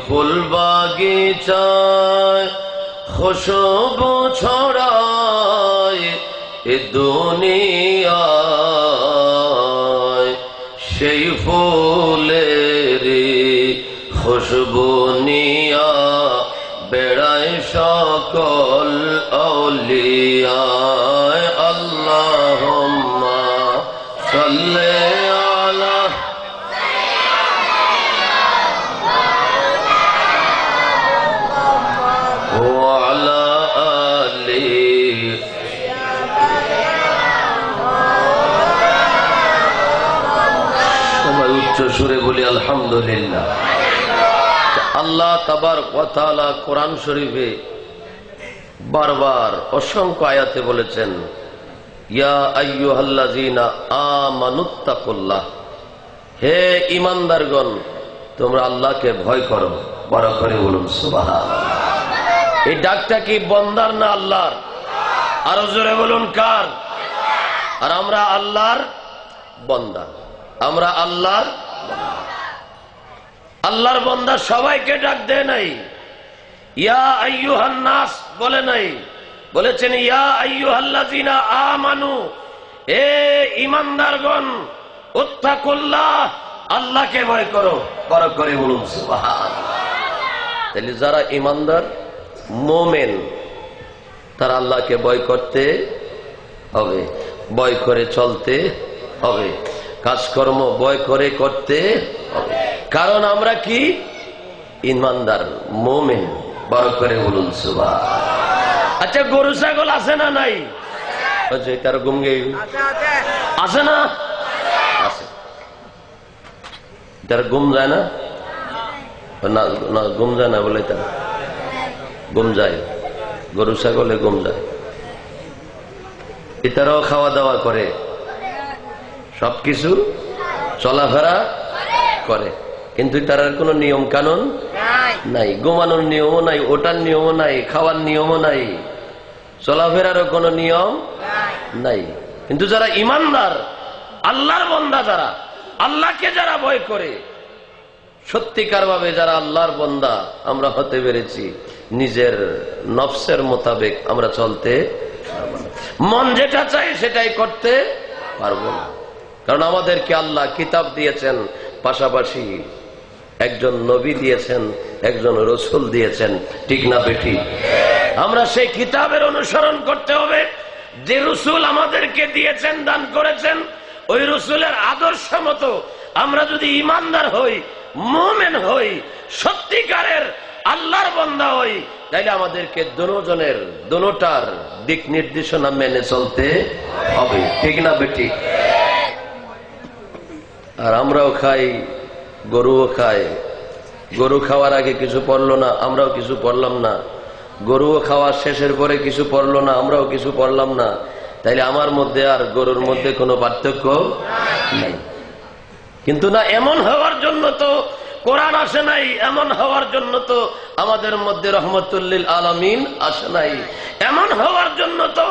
ফুল বাগিচায় খুশবু ছড়ায় এ দুনিয়ায়, সেই ফুলের খুশবু নিয়া বেড়ায় সকল আউলিয়ায়। আল্লাহুম্মা সাল্লি আলা ওয়া আলা আলি। সবাই উচ্চ সুরে বলি আলহামদুলিল্লাহ। আল্লাহ তাবারক ওয়া তাআলা কোরআন শরীফে বারবার অসংখ্য আয়াতে বলেছেন, ইয়া আইয়ুহাল্লাযীনা আমানুত্তাকুল্লাহ, হে ঈমানদারগণ তোমরা আল্লাহকে ভয় করো। বড় করে বলুন সুবহানাল্লাহ। এই ডাকটা কি বান্দার না আল্লাহর? আরো জোরে বলুন কার? আর আমরা আল্লাহর বান্দা, আমরা আল্লাহর আল্লাহর বান্দা। সবাইকে ডাক দেয় নাই, ইয়া আইয়ুহান নাস বলে নাই, বলেছেন ইয়া আইয়ুহাল্লাযীনা আমানু, হে ঈমানদারগণ উত্তাকুল্লাহ, আল্লাহকে ভয় করো। বড় করে বলুন সুবহানাল্লাহ। তাহলে যারা ঈমানদার মুমিন তারা আল্লাহকে ভয় করতে হবে, ভয় করে চলতে হবে, কাজকর্ম ভয় করে করতে হবে। কারণ আমরা কি? ঈমানদার মুমিন। বড় করে বলুন সুবহানাল্লাহ। আচ্ছা, গরু ছাগল আছে না নাই? তার গুমগে আছে না? আছে। তার গুম যায় না? না গুম যায় না বলে তার গুম যায়। গরু ছাগলে গুম যায়। এটারাও খাওয়া দাওয়া করে, সবকিছু চলাফেরা করে, কিন্তু তার কোনো নিয়ম কানুন নাই। ঘুমানোর নিয়মও নাই, ওটার নিয়মও নাই, খাওয়ার নিয়মও নাই, চলাফেরারও কোনো নিয়ম নাই। কিন্তু যারা ঈমানদার আল্লাহর বান্দা, যারা আল্লাহকে যারা ভয় করে, সত্যিকার ভাবে যারা আল্লাহর বান্দা আমরা হতে পেরেছি, নিজের নফসের মোতাবেক আমরা চলতে পারবো না, মন যেটা চাই সেটাই করতে পারবো না। কারণ আমাদেরকে আল্লাহ কিতাব দিয়েছেন, পাশাপাশি একজন নবী দিয়েছেন, একজন রসুল দিয়েছেন, ঠিক না বেটি? আমরা সেই কিতাবের অনুসরণ করতে হবে। যে রসুল আমাদেরকে দিয়েছেন, দান করেছেন, ওই রসুলের আদর্শ মতো আমরা যদি ঈমানদার হই, মুমিন হই, সত্যিকারের আল্লাহর বান্দা হই, তাইলে আমাদেরকে দুজনের দুটার দিক নির্দেশনা মেনে চলতে হবে, ঠিক না বেটি? আর আমরাও খাই, গরুও খায়। গরু খাওয়ার আগে কিছু পড়লো না, আমরাও কিছু পড়লাম না। গরুও খাওয়া শেষের পরে কিছু পড়লো না, আমরাও কিছু পড়লাম না। তাইলে আমার মধ্যে আর গরুর মধ্যে কোনো পার্থক্য নাই। কিন্তু না, এমন হওয়ার জন্য তো কোরআন আসে নাই, এমন হওয়ার জন্য তো আমাদের মধ্যে রহমতুল্লিল আলামিন আসে নাই, এমন হওয়ার জন্য তো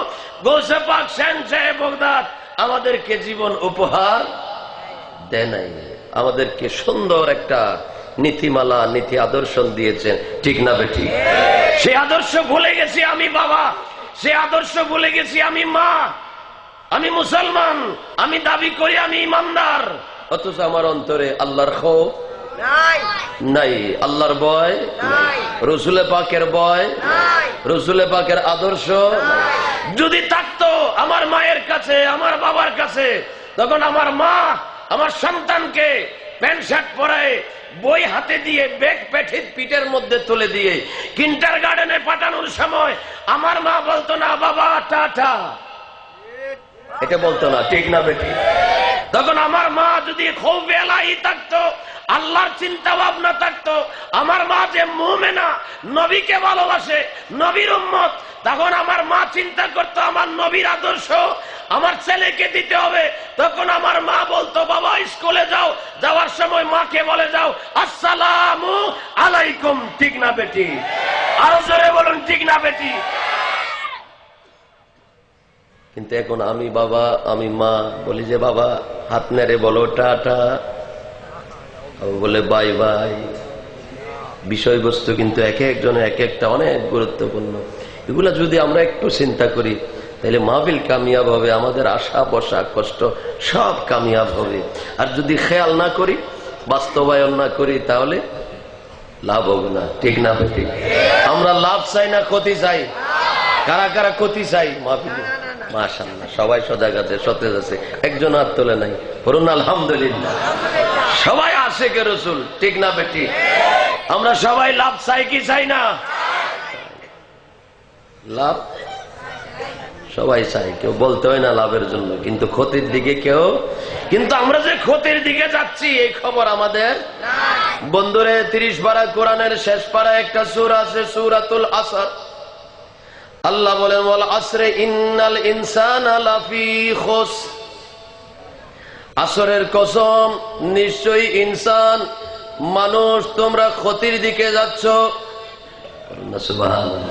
গৌসে পাক শাহ বাগদাদ আমাদেরকে জীবন উপহার দেয় নাই। আমাদেরকে সুন্দর একটা নীতিমালা, নীতি আদর্শ দিয়েছেন, ঠিক না বেটি? সে আদর্শ ভুলে গেছি আমি বাবা, সে আদর্শ ভুলে গেছি আমি মা, আমি মুসলমান, আমি দাবি করি আমি ঈমানদার, অথচ আমার অন্তরে আল্লাহর খৌফ নাই, আল্লাহর ভয় নাই, রসুলে পাকের ভয় নাই, রসুলে পাকের আদর্শ নাই। যদি থাকতো আমার মায়ের কাছে, আমার বাবার কাছে, তখন আমার মা আমার সন্তানকে প্যান্ট শার্ট পরায়, বই হাতে দিয়ে, ব্যাগ পিঠের মধ্যে তুলে দিয়ে কিন্ডার গার্ডেনে পাঠানোর সময় আমার মা বলতো না বাবা টাটা, এটা বলতো না, ঠিক না বেটি? তখন আমার মা যদি খুব এলাহি থাকতো, আল্লাহর চিন্তা ভাবনা থাকতো, আমার মা যে মুমিনা, নবীকে ভালোবাসে, নবীর উম্মত, তখন আমার মা চিন্তা করতো আমার নবীর আদর্শ আমার ছেলেকে দিতে হবে। তখন আমার মা বলতো বাবা স্কুলে যাও, যাওয়ার সময় মাকে বলে যাও আসসালামু আলাইকুম, ঠিক না বেটি? আরো জোরে বলুন, ঠিক না বেটি? কিন্তু এখন আমি বাবা, আমি মা বলি যে বাবা হাত নেড়ে বলো টাটা, বলে বাই বাই, বিষয়বস্তু কিন্তু এক একজনের এক একটা অনেক গুরুত্বপূর্ণ। এগুলা যদি আমরা একটু চিন্তা করি তাহলে মাহফিল কামিয়াব হবে, আমাদের আশা বসা কষ্ট সব কামিয়াব হবে। আর যদি খেয়াল না করি, বাস্তবায়ন না করি, তাহলে লাভ হবে না। ঠিক না? ঠিক। আমরা লাভ চাই না ক্ষতি চাই? কারা কারা ক্ষতি চাই মাহফিলে? মাশাআল্লাহ, সবাই সজাগ আছে, সতেজ আছে, একজন হাত তোলে নাই। বলুন আলহামদুলিল্লাহ। সবাই আশিকে রাসূল। ঠিক না বেটি? আমরা সবাই লাভ চাই কি চাই না? লাভ সবাই চাই, কেউ বলতে হয় না লাভের জন্য, কিন্তু ক্ষতির দিকে কেউ। কিন্তু আমরা যে ক্ষতির দিকে যাচ্ছি এই খবর আমাদের বন্ধুরে। 30 পারা কোরআনের শেষ পারা একটা সূরা আছে, সূরাতুল আসর। আল্লাহ বলেন, ওয়াল আসরে ইন্নাল ইনসানা লাফি খুসর। আসরের কসম, নিশ্চয়ই ইনসান মানুষ তোমরা ক্ষতির দিকে যাচ্ছ। সুবহানাল্লাহ।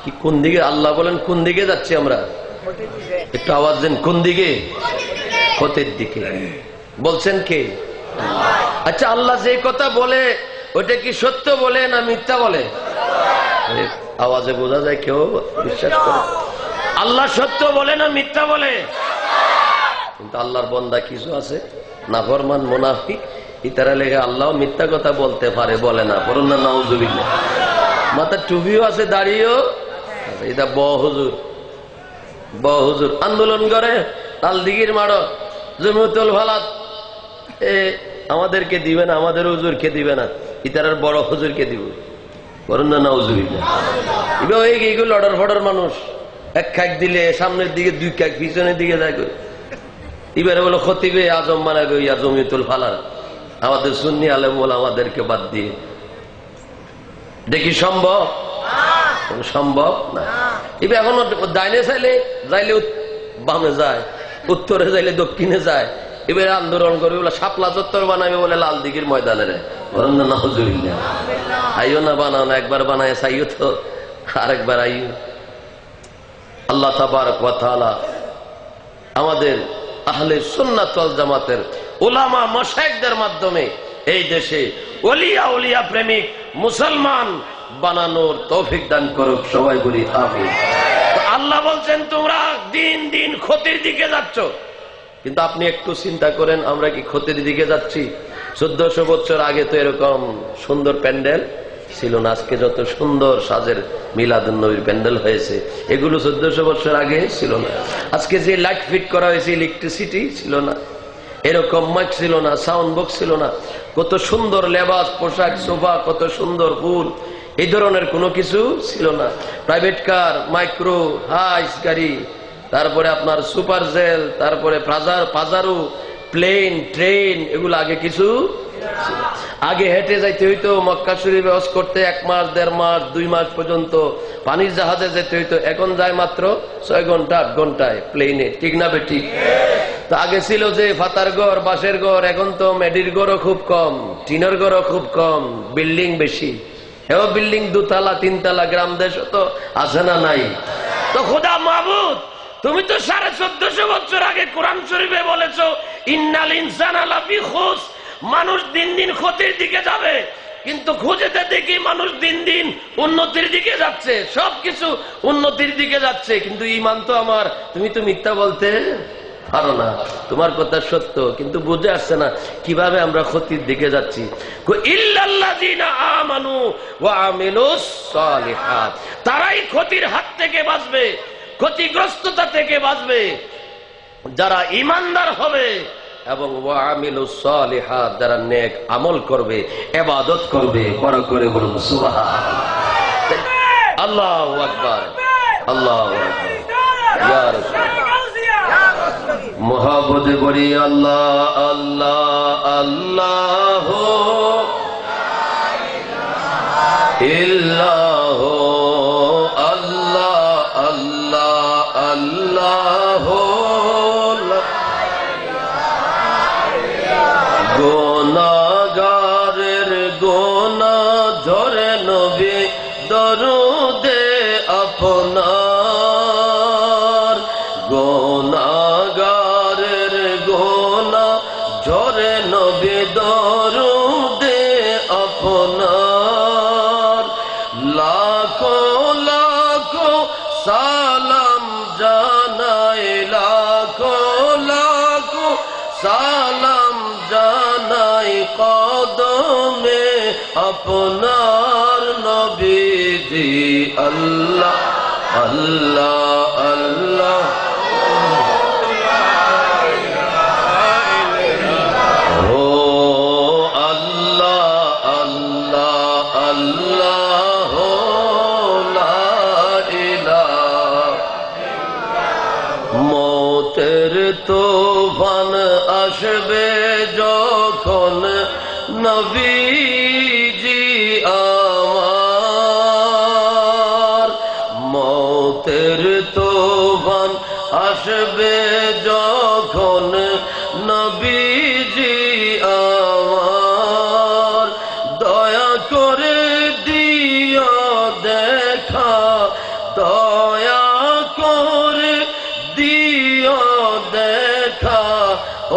কি কোন দিকে? আল্লাহ বলেন কোন দিকে যাচ্ছি আমরা? একটু আওয়াজ দেন, কোন দিকে? ক্ষতির দিকে। বলছেন কে? আচ্ছা, আল্লাহ যে কথা বলে ওটা কি সত্য বলে না মিথ্যা বলে? আওয়াজে বোঝা যায় কেউ বিশ্বাস করে। আল্লাহ সত্য বলে না মিথ্যা বলে? কিন্তু আল্লাহর বান্দা কিছু আছে নাফরমান মুনাফিক, ইতারা লেগে আল্লাহ মিথ্যা কথা বলতে পারে, বলে না। বলুন না নাউজুবিল্লাহ। মাথার টুপিও আছে, দাড়িও। এটা বহুজুর আন্দোলন করে, তালদিগির মারো, জমিউতুল ফালাত, আমাদেরকে দিবে না, আমাদের হুজুরকে দিবে না, ইতারার বড় হুজুরকে দিব। বলুন না নাউজুবিল্লাহ। এইগুলো লড়ার ফড়ার মানুষ, এক খাক দিলে সামনের দিকে, দুই খাক পিছনের দিকে যায়। এবারে বলো খতিবে আজম মানাবে ইয়া জমিউতুল ফালাত, আমাদের সুন্নি আলেম বলে আমাদেরকে বাদ দিয়ে। দেখি সম্ভব? সম্ভব না। এবার এখন ডাইনে চাইলে যাইলে বামে যায়, উত্তরে যাইলে দক্ষিণে যায়। এবারে আন্দোলন করবে বলে শাপলা চত্বর বানাবে বলে লাল দিঘির ময়দানে। আইও না, বানাও না, একবার বানায় চাইও তো আরেকবার আইও। আল্লাহ তাবারক ওয়া তাআলা আমাদের আহলে সুন্নাত ওয়াল জামাতের উলামা মাশায়েখদের মাধ্যমে এই দেশে ওলিয়া উলিয়া প্রেমিক মুসলমান বানানোর তৌফিক দান করুক। সবাই বলি আমিন। আল্লাহ বলছেন তোমরা দিন দিন ক্ষতির দিকে যাচ্ছ, কিন্তু আপনি একটু চিন্তা করেন, আমরা কি ক্ষতির দিকে যাচ্ছি? 1400 বছর আগে তো এরকম সুন্দর প্যান্ডেল ছিল না। আজকে যত সুন্দর সাজের মিলাদুন নবীর প্যান্ডেল হয়েছে, এগুলো 1400 বছর আগে ছিল না। আজকে যে লাইট ফিট করা হয়েছে, ইলেকট্রিসিটি ছিল না, এরকম মাইক ছিল না, সাউন্ড বক্স ছিল না, কত সুন্দর লেবাস পোশাক, সোফা, কত সুন্দর ফুল, এই ধরনের কোনো কিছু ছিল না। প্রাইভেট কার, মাইক্রো, হাইস গাড়ি, তারপরে আপনার সুপার জেল, তারপরে পাজারু, প্লেন, ট্রেন, এগুলো আগে কিছু। আগে হেঁটে যাইতে হইতো মক্কা শরীফে হজ করতে 1 মাস, 1.5 মাস, 2 মাস পর্যন্ত পানির জাহাজে যেতে হইতো। এখন যায় মাত্র 6 ঘন্টা 8 ঘন্টায় প্লেনে। ঠিক না বেটি? তো আগে ছিল যে ফাতার ঘর, বাঁশের ঘর, এখন তো মেডির ঘরও খুব কম, টিনের ঘরও খুব কম, বিল্ডিং বেশি। এও বিল্ডিং 2 তলা 3 তলা, গ্রাম দেশ তো আছে না নাই? তো খোদা মাবুদ, তুমি তো 1450 বছর আগে কোরআন শরীফে বলেছো ইন্নাল ইনসানা লাফি খুস, মানুষ দিন দিন ক্ষতির দিকে যাবে। কিন্তু খুঁজেতে দেখি মানুষ দিন দিন উন্নতির দিকে যাচ্ছে, সবকিছু উন্নতির দিকে যাচ্ছে। কিন্তু ঈমান তো আমার, তুমি তো মিথ্যা বলতে পারো না। তোমার কথা সত্য, কিন্তু বুঝে আসছে না কিভাবে আমরা ক্ষতির দিকে যাচ্ছি। ইল্লাল্লাযীনা আমানু ওয়া আমিলুস সালিহাত, তারাই ক্ষতির হাত থেকে বাঁচবে, ক্ষতিগ্রস্ততা থেকে বাঁচবে যারা ঈমানদার হবে এবং ওয়া আমিলুস সালিহাত, যারা নেক আমল করবে, ইবাদত করবে। বড় করে বলুন সুবহানাল্লাহ। আল্লাহু আকবার, আল্লাহু আকবার। ইয়া রাসূলুল্লাহ মোহাব্বতে বলি আল্লাহ আল্লাহ আল্লাহ ইল্লাহ আল্লাহ আল্লাহ আল্লাহ। গুনাহগারের গুনাহ ঝরে নবী দরুদে আপনার, গুনাহগারের গুনাহ ঝরে নবী দরুদে আপনার। আপনার লাখো লাখো সালাম জানাই লাখো লাখো সালাম জানাই কদমে আপনার নবীজি আল্লাহ আল্লাহ আল্লাহ ও আল্লাহ আল্লাহ আল্লাহ লা ইলাহা মৌতের তুফান আসবে যখন নবীজি আমার মৌতের তুফান আসবে যখন নবীজি আমার দয়া করে দিও দেখা দয়া করে দিও দেখা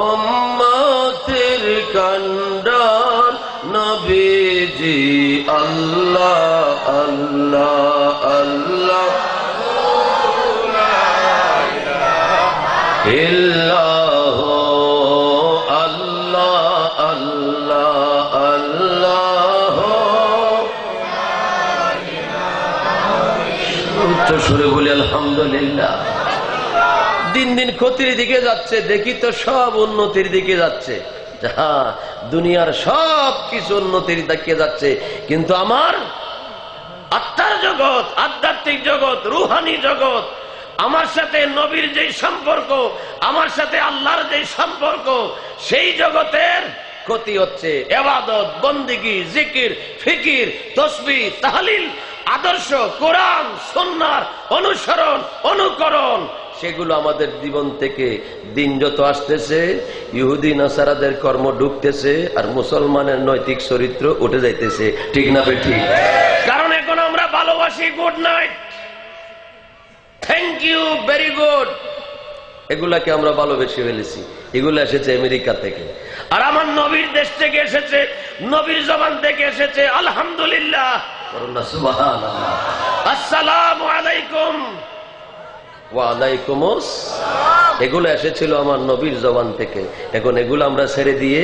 উম্মতের কান্ডার নবীজি আল্লাহ আল্লাহ আল্লাহ ইল্লাহ আল্লাহ আল্লাহ আল্লাহ উচ্চ সুরে বলি আলহামদুলিল্লাহ। দিন দিন ক্ষতির দিকে যাচ্ছে, দেখি তো সব উন্নতির দিকে যাচ্ছে। হ্যাঁ, দুনিয়ার সব কিছু উন্নতির দিকে যাচ্ছে, কিন্তু আমার আত্মার জগৎ, আধ্যাত্মিক জগৎ, রুহানি জগৎ, আমার সাথে নবীর যেই সম্পর্ক, আমার সাথে আল্লাহর যেই সম্পর্ক, সেই জগতের ক্ষতি হচ্ছে। ইবাদত, বন্দেগী, জিকির, ফিকির, তাসবিহ, তাহলিল, আদর্শ, কোরআন, সুন্নাহর অনুসরণ, অনুকরণ, সেগুলো আমাদের জীবন থেকে দিন যত আসতেছে ইহুদি নাসারাদের কর্ম ঢুকতেছে আর মুসলমানের নৈতিক চরিত্র উঠে যাইতেছে। ঠিক না বেঠিক? কারণ এখন আমরা ভালোবাসি good night, thank you, very good, এগুলাকে আমরা ভালোবেসে ফেলেছি। এগুলো এসেছে আমেরিকা থেকে, আর আমার নবীর দেশ থেকে এসেছে, নবীর জবান থেকে এসেছে আলহামদুলিল্লাহ, সুবহানাল্লাহ, আসসালামু আলাইকুম, ওয়ালাইকুম আসসালাম। এগুলো এসেছিল আমার নবীর জবান থেকে। এখন এগুলো আমরা ছেড়ে দিয়ে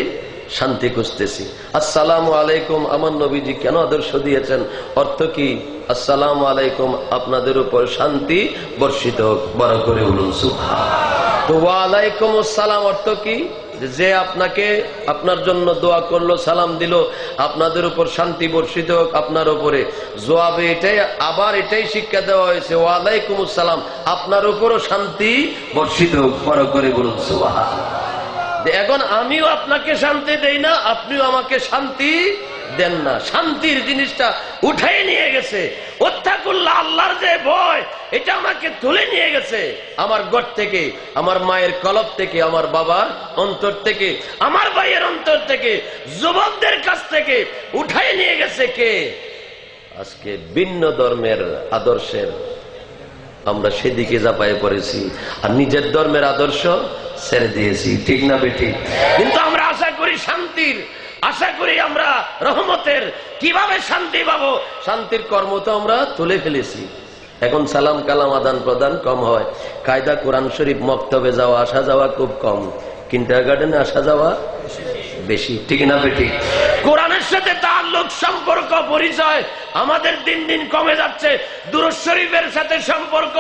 শান্তি খুঁজতেছি। আসসালামু আলাইকুম, আমার নবীজি কেন আদর্শ দিয়েছেন? অর্থ কি? আসসালামু আলাইকুম, আপনাদের উপর শান্তি বর্ষিত হোক। বড় করে বলুন সুবহানাল্লাহ। তো ওয়ালাইকুম আসসালাম অর্থ কি? যে আপনাকে, আপনার জন্য দোয়া করলো, সালাম দিল, আপনাদের উপর শান্তি বর্ষিত হোক আপনার উপরে। জবাবে এটাই, আবার এটাই শিক্ষা দেওয়া হয়েছে, ওয়ালাইকুম আসসালাম, আপনার উপরও শান্তি বর্ষিত হোক। বড় করে বলুন সুবহানাল্লাহ। এখন আমিও আপনাকে শান্তি দেই না, আপনিও আমাকে শান্তি দেন না। শান্তির জিনিসটা উঠাই নিয়ে গেছে। ওয়াত্তাকুল্লাহ, আল্লাহর যে ভয়, এটা আমাকে তুলে নিয়ে গেছে আমার ঘর থেকে, আমার মায়ের কলব থেকে, আমার বাবার অন্তর থেকে, আমার ভাইয়ের অন্তর থেকে, যুবকদের কাছ থেকে উঠাই নিয়ে গেছে কে? আজকে ভিন্ন ধর্মের আদর্শের আমরা সেদিকে ঝাঁপায়ে পড়েছি আর নিজের ধর্মের আদর্শ ছেড়ে দিয়েছি। ঠিক না বেঠিক? কিন্তু আমরা আশা করি শান্তির, আশা করি আমরা রহমতের। কিভাবে শান্তি পাবো? শান্তির কর্ম তো আমরা তুলে ফেলেছি। এখন সালাম কালাম আদান প্রদান কম হয়, কায়দা কোরআন শরীফ মক্তবে যাওয়া আসা যাওয়া খুব কম, কিন্ডারগার্টেনে আসা যাওয়া বেশি। ঠিক না বেঠিক? কোরআনের সাথে তাআল্লুক, সম্পর্ক, পরিচয় আমাদের দিন দিন কমে যাচ্ছে। দুরূদ শরীফের সাথে সম্পর্ক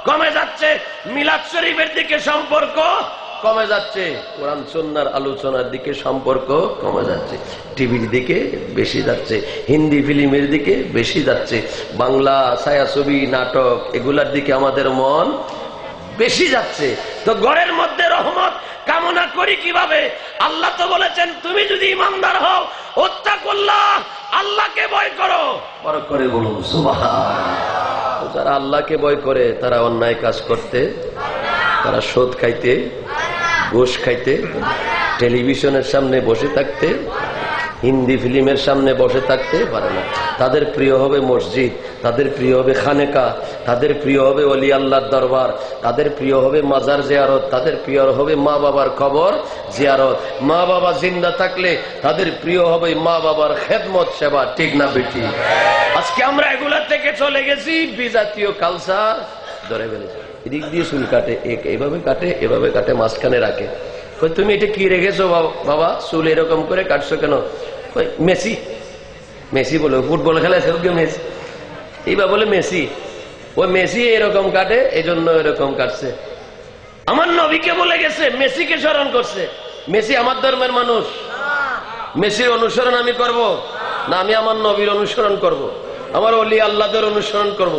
কমে যাচ্ছে, মিলাদ শরীফের দিকে সম্পর্ক কমে যাচ্ছে, কোরআন সুন্নাহর আলোচনার দিকে সম্পর্ক কমে যাচ্ছে, টিভির দিকে বেশি যাচ্ছে, হিন্দি ফিল্মের দিকে বেশি যাচ্ছে, বাংলা ছায়াছবি, নাটক, এগুলার দিকে আমাদের মন বেশি যাচ্ছে। তো ঘরের মধ্যে রহমত কামনা করি কিভাবে? আল্লাহ তো বলেছেন, তুমি যদি ইমানদার হও, ওয়াত্তাকুল্লাহ, আল্লাহকে ভয় করো। বড় করে বলুন সুবহানাল্লাহ। যারা আল্লাহকে ভয় করে তারা অন্যায় কাজ করতে, তারা সুদ খাইতে, ঘুষ খাইতে, টেলিভিশনের সামনে বসে থাকতে, হিন্দি ফিল্মের সামনে বসে থাকতে পারে না। তাদের প্রিয় হবে মসজিদ, তাদের প্রিয় হবে খানেকা, তাদের প্রিয় হবে ওলি আল্লাহর দরবার, তাদের প্রিয় হবে মাজার জিয়ারত, তাদের প্রিয় হবে মা বাবার কবর জিয়ারত। মা বাবা জিন্দা থাকলে তাদের প্রিয় হবে মা বাবার খেদমত সেবা। ঠিক না বেটি? আজকে আমরা এগুলা থেকে চলে গেছি, বিজাতীয় কালচার ধরে ফেলেছি। এদিক দিয়ে চুল কাটে, এভাবে কাটে, এভাবে কাটে, মাঝখানে রাখে। তুমি এটা কি রেখেছো বাবা, চুল এরকম করে কাটছো কেন? মেসি, মেসি বলে ফুটবল খেলাছে মেসি, এইবার বলে মেসি, ওই মেসি এরকম কাটে, এই জন্য এরকম কাটছে। আমার নবীকে বলে গেছে, মেসিকে স্মরণ করছে। মেসি আমার ধর্মের মানুষ, মেসির অনুসরণ আমি করব না, আমি আমার নবীর অনুসরণ করব, আমার ওলি আল্লাহদের অনুসরণ করব,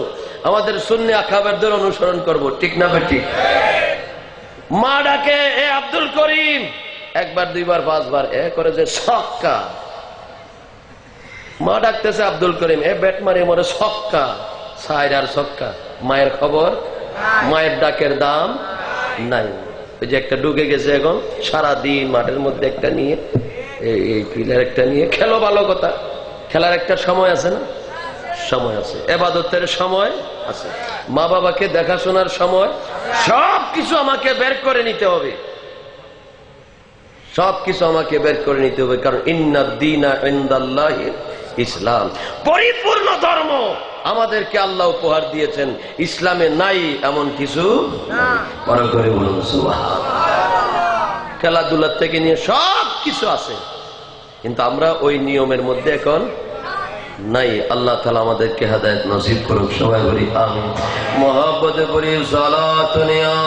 আমাদের সুন্নি আকাবেরদের অনুসরণ করব। ঠিক না বেঠিক? মা ডাকে, এ আব্দুল করিম, একবার দুইবার পাঁচবার এ করে যে ছক্কা। মা ডাকতেছে আব্দুল করিম, এ ব্যাট মারে মরে ছক্কা, সাইড আর ছক্কা। মায়ের খবর, মায়ের ডাকের দাম নাই। ওই যে একটা ঢুকে গেছে এখন, সারাদিন মাঠের মধ্যে একটা নিয়ে, এই পিলার একটা নিয়ে খেলো, ভালো কথা, খেলার একটা সময় আছে না? সময় আছে, ইবাদতের সময় আছে, মা বাবাকে দেখাশোনার সময়, সবকিছু আমাকে বের করে নিতে হবে, সবকিছু আমাকে বের করে নিতে হবে। কারণ ইন্নাদ দীনা ইনদাল্লাহি ইসলাম, পরিপূর্ণ ধর্ম আমাদেরকে আল্লাহ উপহার দিয়েছেন, ইসলামে নাই এমন কিছু বড় করে বলুন সুবহানাল্লাহ। খেলাধুলার থেকে নিয়ে সব কিছু আছে, কিন্তু আমরা ওই নিয়মের মধ্যে এখন নাই। আল্লাহ তাআলা আমাদেরকে হেদায়েত নসিব করুক। সবাই বলি আমিন। মুহাব্বতে পড়ি সালাতুন ইয়া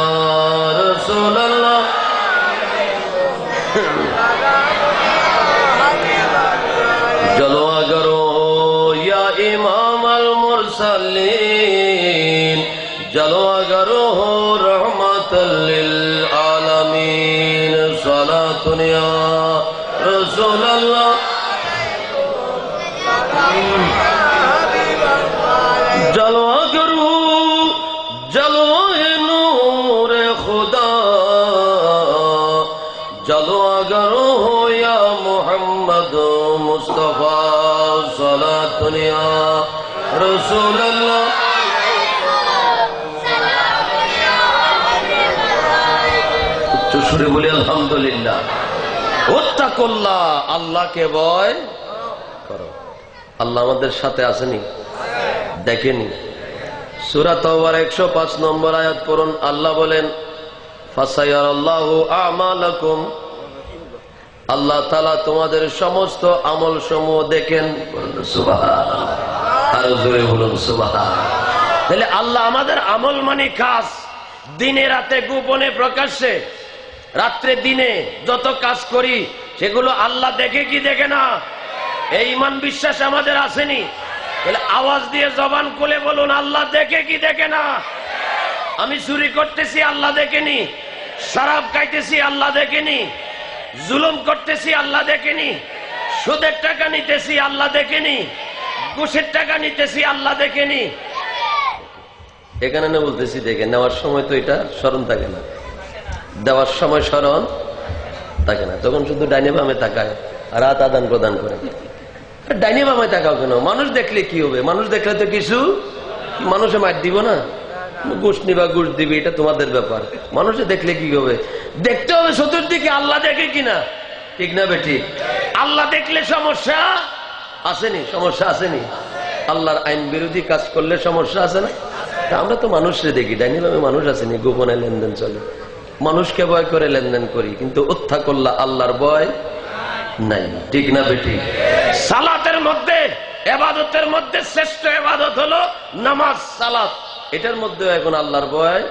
রাসূলুল্লাহ। জলওয়া করো ইয়া ইমাম আল মুরসালিন, জলওয়া করো রহমাতাল লিল আলামিন। সালাতুন ইয়া রাসূলুল্লাহ। জলওয়া করো জলওয়ায়ে নূরে খুদা, জলওয়া করো ইয়া মুহাম্মদ মুস্তাফা। সালাতুন ইয়া রাসূলুল্লাহ। উচ্চ সুরে বলি আলহামদুলিল্লাহ। ওয়াত্তাকুল্লাহ, আল্লাহকে ভয় করো। আল্লাহ আমাদের সাথে আসেনি, দেখেনি? সূরা তাওবার 105 নম্বর আয়াত পড়ুন। আল্লাহ বলেন, ফাসায়ারাল্লাহু আমালাকুম, আল্লাহ তাআলা তোমাদের সমস্ত আমল সমূহ দেখেন। সুবহানাল্লাহ, আরো জোরে বলুন সুবহানাল্লাহ। তাহলে আল্লাহ আমাদের আমল মানে কাজ, দিনে রাতে গোপনে প্রকাশ্যে, রাত্রে দিনে যত কাজ করি সেগুলো আল্লাহ দেখে কি দেখে না? এই ঈমান বিশ্বাস আমাদের আসেনি? তাহলে আওয়াজ দিয়ে জবান খুলে বলুন, আল্লাহ দেখে কি দেখে না? আমি চুরি করতেছি, আল্লাহ দেখেনি? শরাব খাইতেছি, আল্লাহ দেখেনি? জুলুম করতেছি, আল্লাহ দেখেনি? সুদের টাকা নিতেছি, আল্লাহ দেখেনি? ঘুষের টাকা নিতেছি, আল্লাহ দেখেনি? এখানে না বলতেছি দেখে, নেওয়ার সময় তো এটা স্মরণ থাকে না, দেওয়ার সময় স্মরণ থাকে না, তখন শুধু ডাইনে বামে তাকায়, রাত আদান প্রদান করে। ডাইনে বামে তাকাও কেন? মানুষ দেখলে কি হবে? মানুষ দেখলে তো কিছু, মানুষে মার দিব না, ঘুষ নিবা ঘুষ দিবি, এটা তোমাদের ব্যাপার। মানুষে দেখলে কি হবে? দেখতে হবে চতুর্দিকে আল্লাহ দেখে কিনা। ঠিক না বেটি? আল্লাহ দেখলে সমস্যা আসেনি? সমস্যা আসেনি? আল্লাহর আইন বিরোধী কাজ করলে সমস্যা আছে না? আমরা তো মানুষরে দেখি, ডাইনি ভাবে মানুষ আসেনি, গোপনে লেনদেন চলে, মানুষকে ভয় করে লেনদেন করি, কিন্তু উত্থাকুল্লাহ আল্লাহর ভয় নাই। ঠিক না বেটি? সালাতের মধ্যে, ইবাদতের মধ্যে শ্রেষ্ঠ ইবাদত হলো নামাজ, সালাত। এটার মধ্যে এখন আল্লাহর ভয়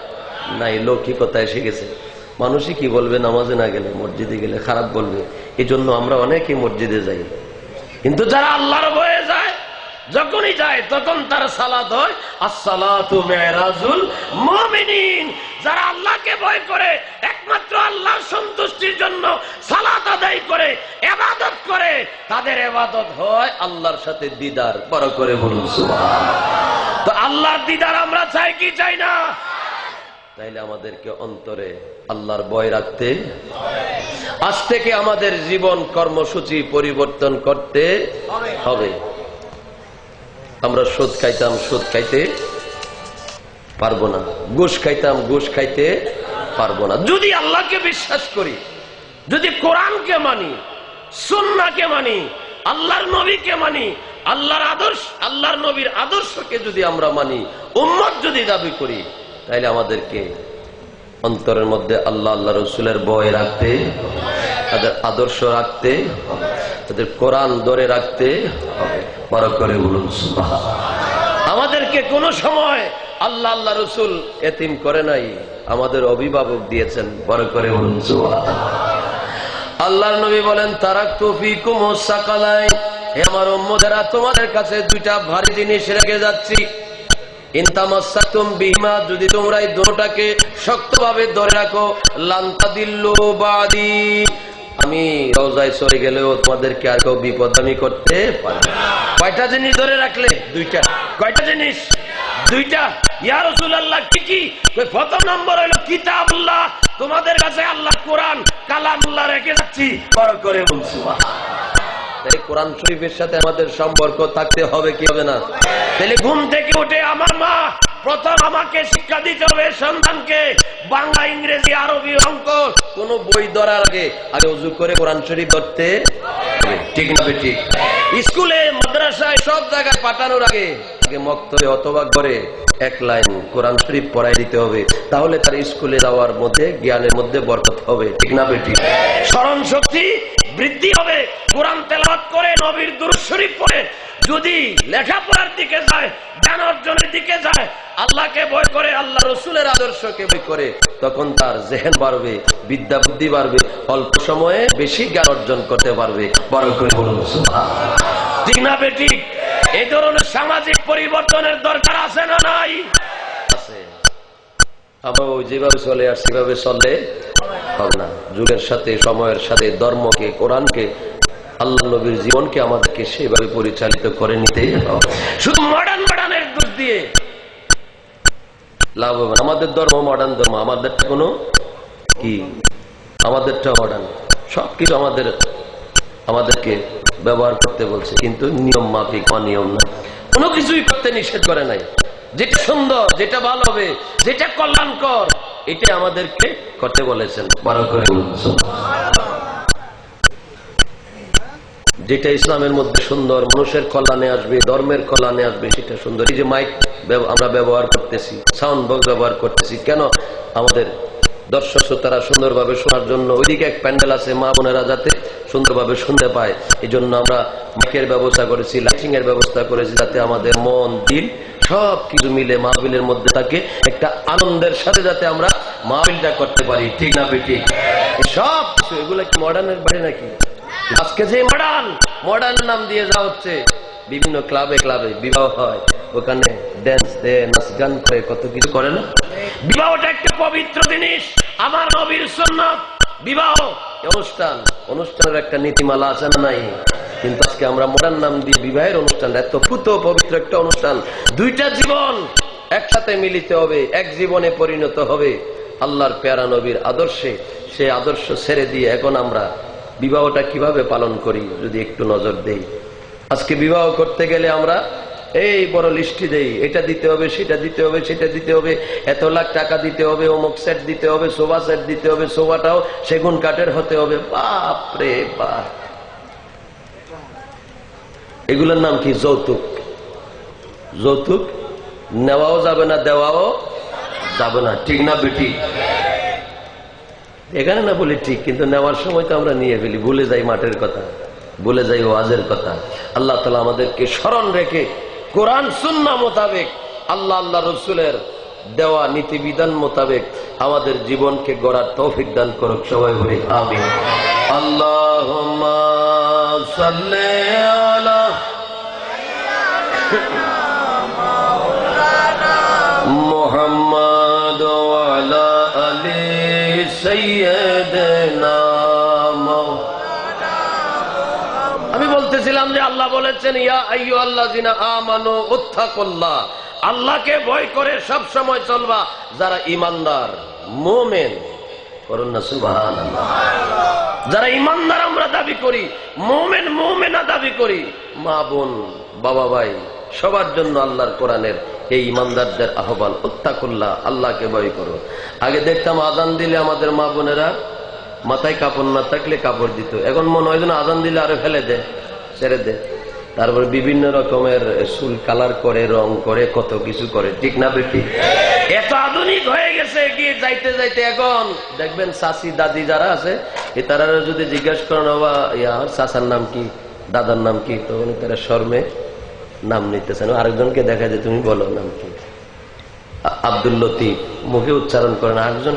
নাই, লৌকিকতা এসে গেছে। মানুষই কি বলবে নামাজে না গেলে, মসজিদে গেলে খারাপ বলবে, এই জন্য আমরা অনেকে মসজিদে যাই। কিন্তু যারা আল্লাহর ভয়ে যায়, যখনই যায় তখন তার সালাত হয় আসসালাতু মিরাজুল মুমিনিন। যারা আল্লাহকে ভয় করে, একমাত্র আল্লাহর সন্তুষ্টির জন্য সালাত আদায় করে, ইবাদত করে, তাদের ইবাদত হয় আল্লাহর সাথে দিদার। বড় করে বলুন সুবহানাল্লাহ। তো আল্লাহর দিদার আমরা চাই কি চাই না? তাইলে আমাদেরকে অন্তরে আল্লাহর ভয় রাখতে, আজ থেকে আমাদের জীবন কর্মসূচি পরিবর্তন করতে হবে। আমরা সুদ খাইতাম, সুদ খাইতে পারবো না। ঘুষ খাইতাম, ঘুষ খাইতে পারবো না। যদি আল্লাহকে বিশ্বাস করি, যদি কোরআনকে মানি, সুন্নাহকে মানি, আল্লাহর নবীকে মানি, আল্লাহর আদর্শ, আল্লাহর নবীর আদর্শকে যদি আমরা মানি, উম্মত যদি দাবি করি, তাইলে আমাদেরকে অন্তরের মধ্যে আল্লাহ আল্লাহ রসুলের ভয় রাখতে, তাদের আদর্শ রাখতে, তাদের কোরআন ধরে রাখতে হবে। বড় করে বলুন সুবহানাল্লাহ। আমাদেরকে কোন সময় আল্লাহ আল্লাহ রসুল এতিম করে নাই, আমাদের অভিভাবক দিয়েছেন। বড় করে বলুন সুবহানাল্লাহ। আল্লাহর নবী বলেন, তারাকতু ফীকুমুস সাকালাইন, হে আমার উম্মতেরা, তোমাদের কাছে দুইটা ভারী জিনিস রেখে যাচ্ছি। ইন তামাসসাকতুম বিহিমা, যদি তোমরা এই দুটোটাকে শক্তভাবে ধরে রাখো, লান তাদিল্লু বাদি, আমি রওজায় চলে গেলেও তোমাদেরকে আর কেউ বিপদগামী করতে পারবে না। কয়টা জিনিস ধরে রাখলে? দুইটা। কয়টা জিনিস? দুইটা। ইয়া রাসূলুল্লাহ কি কি? প্রথম নম্বর হলো কিতাবুল্লাহ, তোমাদের কাছে আল্লাহ কোরআন কালামুল্লাহ রেখে যাচ্ছি। বড় করে বলুন সুবহানাল্লাহ। তাহলে কোরআন শরীফের সাথে আমাদের সম্পর্ক থাকতে হবে কি হবে না? তাহলে ঘুম থেকে উঠে আমার মা প্রথম আমাকে শিক্ষা দিতে হবে সন্তানকে বাংলা, ইংরেজি, আরবি, অঙ্ক। কোন বই ধরার আগে ওযু করে কোরআন শরীফ ধরতে হবে, ঠিক না ঠিক? স্কুলে, মাদ্রাসায়, সব জায়গায় পাঠানোর আগে মক্তবে অথবা ঘরে এক লাইন কোরআন শরীফ পড়াই দিতে হবে। তাহলে তার স্কুলে যাওয়ার মধ্যে জ্ঞানের মধ্যে বরকত হবে, ঠিক না বেটি? স্মরণ শক্তি বৃদ্ধি হবে। কোরআন তেলাওয়াত করে, নবীর দুরূদ শরীফ পড়ে যদি লেখাপড়ার দিকে যায়, জ্ঞান অর্জনের দিকে যায়, আল্লাহকে ভয় করে, আল্লাহ রসুলের আদর্শকে ভয় করে, তখন তার জেহেন বাড়বে, বিদ্যা বুদ্ধি বাড়বে, অল্প সময়ে বেশি জ্ঞান অর্জন করতে পারবে। বড় করে বলুন সুবহানাল্লাহ। ঠিক না বেটি? এই ধরনের সামাজিক পরিবর্তনের দরকার আছে না নাই? আছে। আমরা যেভাবে চলে আসছি সেভাবে চললে হবে না। যুগের সাথে, সময়ের সাথে, ধর্মকে, কোরআনকে, আল্লাহ নবীর জীবনকে আমাদেরকে সেভাবে পরিচালিত করে নিতে হবে। শুধু মডার্নের দোষ দিয়ে লাভ হবে না। আমাদের ধর্ম মডার্ন ধর্ম, আমাদেরটা কোনো কি, আমাদেরটা মডার্ন। সবকিছু আমাদেরকে ব্যবহার করতে বলছে, কিন্তু নিয়ম মাফিক, অনিয়ম না। কোনো কিছুই করতে নিষেধ করে নাই। যেটা সুন্দর, যেটা ভালো হবে, যেটা কল্যাণকর, এটা আমাদেরকে করতে বলেছেন। বড় করে যেটা ইসলামের মধ্যে সুন্দর, মানুষের কল্যাণে আসবে, ধর্মের কল্যাণে আসবে, সেটা সুন্দর। এই যে মাইক আমরা ব্যবহার করতেছি, সাউন্ড বক্স ব্যবহার করতেছি, কেন? আমাদের দর্শক শ্রোতারা সুন্দরভাবে শোনার জন্য। ওইদিকে এক প্যান্ডেল আছে, মা বোনেরা যাতে সুন্দরভাবে শুনতে পায়, এই জন্য আমরা মাইকের ব্যবস্থা করেছি, লাইটিং এর ব্যবস্থা করেছি, যাতে আমাদের মন, দিল সব কিছু মিলে মাহফিলের মধ্যে থাকে, একটা আনন্দের সাথে যাতে আমরা মাহফিলটা করতে পারি, ঠিক না বেটি? সব কিছু এগুলো কি মডার্নের বাড়ি নাকি? আজকে যে মডার্ন নাম দিয়ে যা হচ্ছে, বিভিন্ন ক্লাবে বিবাহ হয়, ওখানে ড্যান্স দেয়, নাচ গান করে, কত কিছু করে না? বিবাহটা একটা পবিত্র জিনিস, আমার নবীর সুন্নাত। বিবাহ অনুষ্ঠানের একটা নীতিমালা আছে না নাই? কিন্তু আজকে আমরা মডার্ন নাম দিয়ে বিবাহের অনুষ্ঠান, এত পুত পবিত্র একটা অনুষ্ঠান, দুইটা জীবন একসাথে মিলিত হবে, এক জীবনে পরিণত হবে আল্লাহর প্যারা নবীর আদর্শে। সেই আদর্শ ছেড়ে দিয়ে এখন আমরা বিবাহটা কিভাবে পালন করি যদি একটু নজর দেই। আজকে বিবাহ করতে গেলে আমরা এই বড় লিস্টি দেই, এটা দিতে হবে, সেটা দিতে হবে, সেটা দিতে হবে, এত লাখ টাকা দিতে হবে, অমুক সেট দিতে হবে, সোফা সেট দিতে হবে, সোফাটাও সেগুন কাঠের হতে হবে। বাপ রে বাপ, এগুলোর নাম কি? যৌতুক। যৌতুক নেওয়াও যাবে না, দেওয়াও যাবে না, ঠিক না বেটি? এখানে না বলি ঠিক, কিন্তু নেওয়ার সময় তো আমরা নিয়ে ফেলি, ভুলে যাই মাঠের কথা, ভুলে যাই ওয়াজের কথা। আল্লাহ তাআলা আমাদেরকে স্মরণ রেখে কোরআন সুন্নাহ মোতাবেক, আল্লাহ রসুলের দেওয়া নীতিবিধান মোতাবেক আমাদের জীবনকে গড়ার তৌফিক দান করুক। সবাই বলি আমিন। আল্লাহুম্মা সাল্লি আলা মুহাম্মাদ ওয়া আলা আলি সাইয়্যিদিনা। আমি বলতেছিলাম যে আল্লাহ বলেছেন, ইয়া আইয়ুহাল্লাযিনা আমানু উত্তাকুল্লাহ, আল্লাহকে ভয় করে সব সময় চলবা যারা ইমানদার মুমিন। করুন না সুবহানাল্লাহ। যারা ইমানদার আমরা দাবি করি, মুমিন মুমিনা দাবি করি, মা বোন বাবা ভাই সবার জন্য আল্লাহর কোরআনের এই ইমানদারদের আহ্বান, ইত্তাকুল্লাহ, আল্লাহকে ভয় করো। আগে দেখতাম আযান দিলে আমাদের মা বোনেরা মাথায় কাপড় না থাকলে কাপড় দিত, এখন মনে হয় যেন আযান দিলে আরো ফেলে দে, ছেড়ে দে। তারপর বিভিন্ন রকমের চুল কালার করে, রং করে, কত কিছু করে, ঠিক না বেটি? এত আধুনিক হয়ে গেছে, এগিয়ে যাইতে যাইতে এখন দেখবেন চাচি দাদি যারা আছে তারা যদি জিজ্ঞাসা করেন বাবা চাচার নাম কি, দাদার নাম কি, তখন তারা শর্মে নাম নিতেছেন। আরেকজনকে দেখা যায় তুমি বলো নাম কি, আব্দুল লতিফ, মুখে উচ্চারণ করেন, আরেকজন